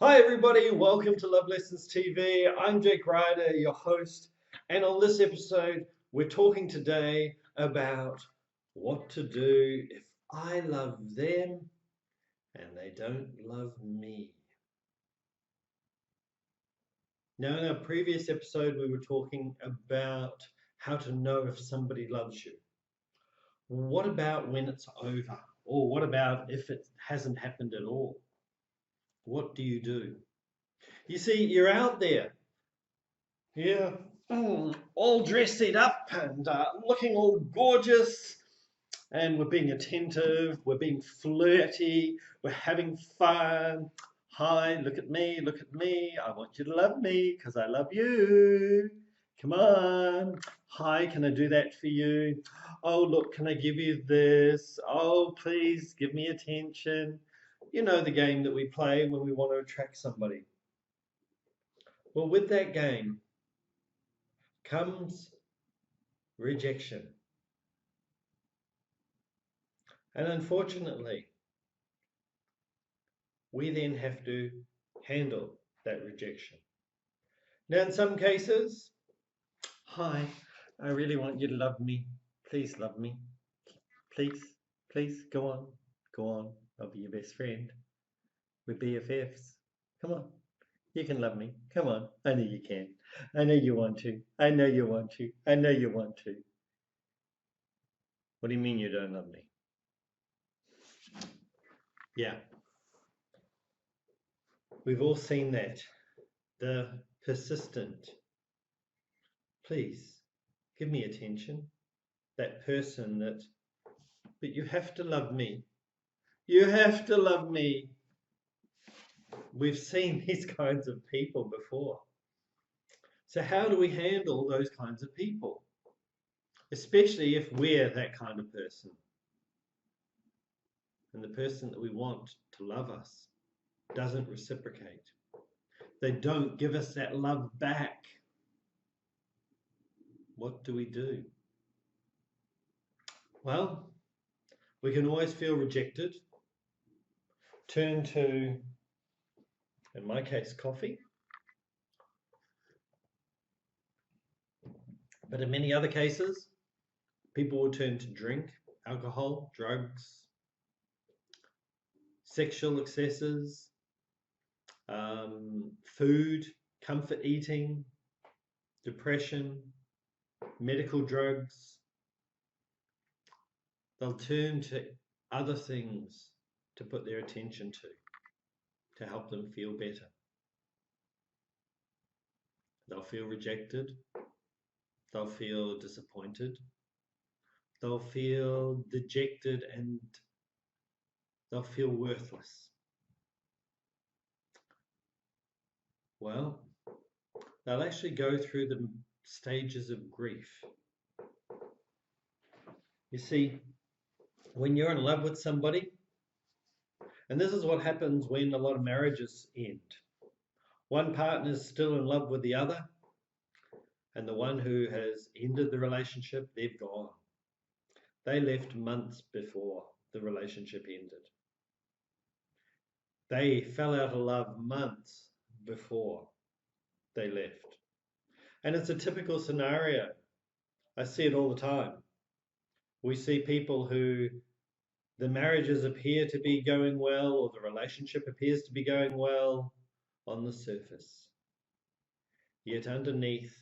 Hi, everybody. Welcome to Love Lessons TV. I'm Jayc Ryder, your host. And on this episode, we're talking today about what to do if I love them and they don't love me. Now, in our previous episode, we were talking about how to know if somebody loves you. What about when it's over? Or what about if it hasn't happened at all? What do you do? You see, you're out there. Yeah, all dressed up and looking all gorgeous, and we're being attentive, we're being flirty, we're having fun. Hi, look at me. I want you to love me because I love you. Come on. Hi, can I do that for you? Oh, look, can I give you this? Oh, please give me attention. You know the game that we play when we want to attract somebody. Well, with that game comes rejection. And unfortunately, we then have to handle that rejection. Now, in some cases, hi, I really want you to love me. Please love me. Please, please, go on. Go on. I'll be your best friend. We're BFFs. Come on. You can love me. Come on. I know you can. I know you want to. I know you want to. I know you want to. What do you mean you don't love me? Yeah, we've all seen that. The persistent, please give me attention. That person that, but you have to love me. You have to love me. We've seen these kinds of people before. So, how do we handle those kinds of people? Especially if we're that kind of person and the person that we want to love us doesn't reciprocate. They don't give us that love back. What do we do? Well, we can always feel rejected. Turn to, in my case, coffee. But in many other cases, people will turn to drink, alcohol, drugs, sexual excesses, food, comfort eating, depression, medical drugs. They'll turn to other things to put their attention to help them feel better. They'll feel rejected. They'll feel disappointed. They'll feel dejected and they'll feel worthless. Well, they'll actually go through the stages of grief. You see, when you're in love with somebody, and this is what happens when a lot of marriages end. One partner is still in love with the other, and the one who has ended the relationship, they've gone. They left months before the relationship ended. They fell out of love months before they left. And it's a typical scenario. I see it all the time. We see people who the marriages appear to be going well, or the relationship appears to be going well on the surface. Yet underneath,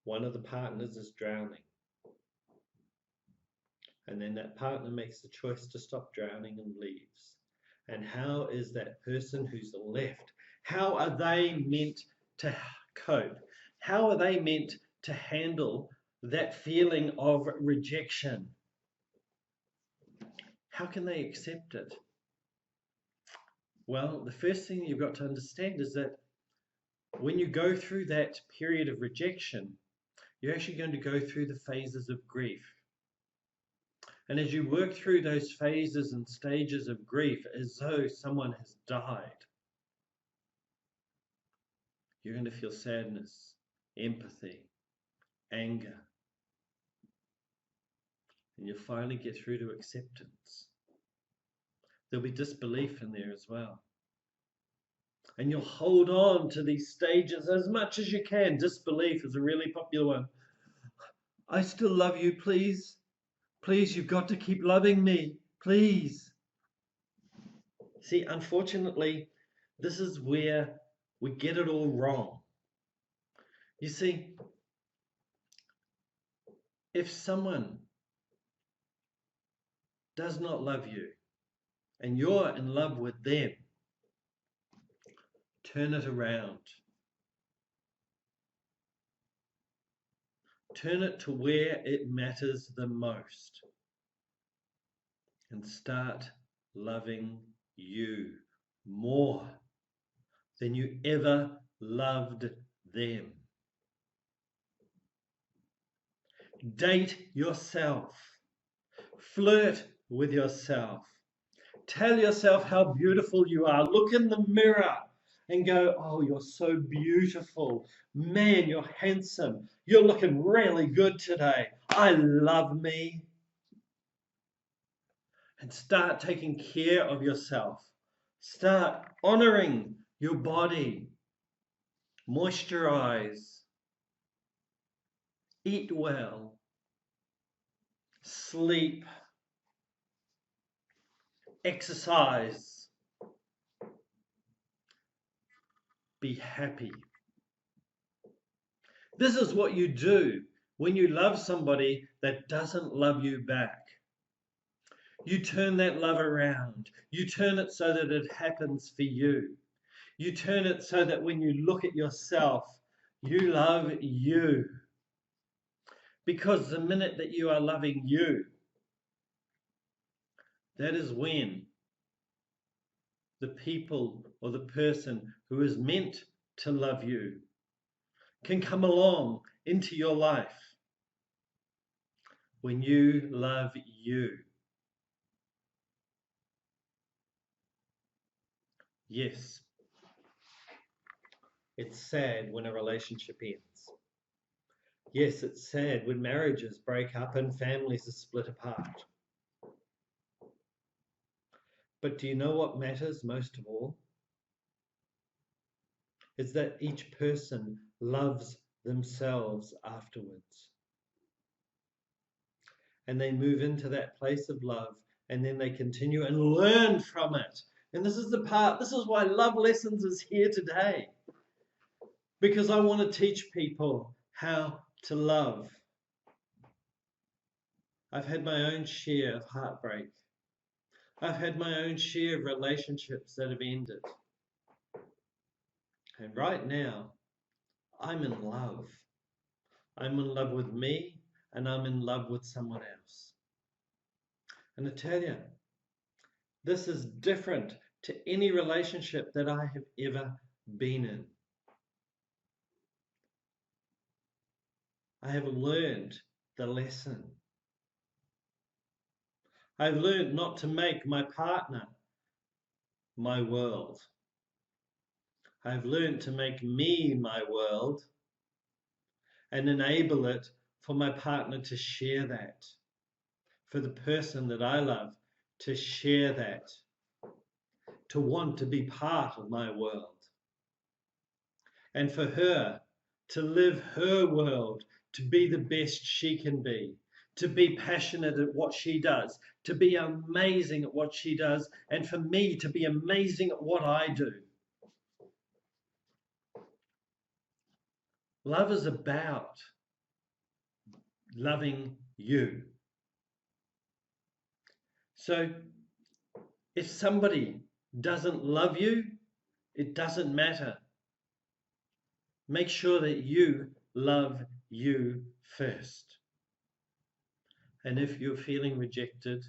one of the partners is drowning. And then that partner makes the choice to stop drowning and leaves. And how is that person who's left, how are they meant to cope? How are they meant to handle that feeling of rejection? How can they accept it? Well, the first thing you've got to understand is that when you go through that period of rejection, you're actually going to go through the phases of grief. And as you work through those phases and stages of grief as though someone has died, you're going to feel sadness, empathy, anger. And you'll finally get through to acceptance. There'll be disbelief in there as well. And you'll hold on to these stages as much as you can. Disbelief is a really popular one. I still love you, please. Please, you've got to keep loving me. Please. See, unfortunately, this is where we get it all wrong. You see, if someone does not love you and you're in love with them, turn it around. Turn it to where it matters the most and start loving you more than you ever loved them. Date yourself. Flirt with yourself. Tell yourself how beautiful you are. Look in the mirror and go, oh, you're so beautiful. Man, you're handsome. You're looking really good today. I love me. And start taking care of yourself. Start honoring your body. Moisturize. Eat well. Sleep. Exercise. Be happy. This is what you do when you love somebody that doesn't love you back. You turn that love around. You turn it so that it happens for you. You turn it so that when you look at yourself, you love you. Because the minute that you are loving you, that is when the people or the person who is meant to love you can come along into your life. When you love you. Yes, it's sad when a relationship ends. Yes, it's sad when marriages break up and families are split apart. But do you know what matters most of all? Is that each person loves themselves afterwards. And they move into that place of love and then they continue and learn from it. And this is the part, this is why Love Lessons is here today. Because I want to teach people how to love. I've had my own share of heartbreak. I've had my own share of relationships that have ended. And right now, I'm in love. I'm in love with me and I'm in love with someone else. And I tell you, this is different to any relationship that I have ever been in. I have learned the lesson. I've learned not to make my partner my world. I've learned to make me my world and enable it for my partner to share that, for the person that I love to share that, to want to be part of my world, and for her to live her world, to be the best she can be, to be passionate at what she does, to be amazing at what she does, and for me to be amazing at what I do. Love is about loving you. So if somebody doesn't love you, it doesn't matter. Make sure that you love you first. And if you're feeling rejected,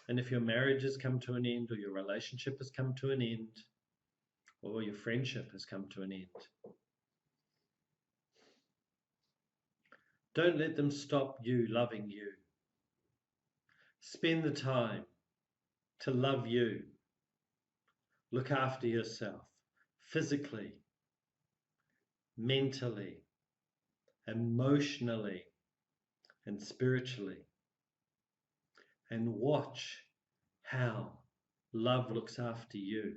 and if your marriage has come to an end, or your relationship has come to an end, or your friendship has come to an end, don't let them stop you loving you. Spend the time to love you. Look after yourself physically, mentally, emotionally, and spiritually. And watch how love looks after you.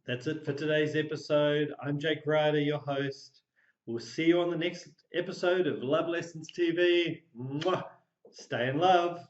That's it for today's episode. I'm Jayc Ryder, your host. We'll see you on the next episode of Love Lessons TV. Mwah! Stay in love.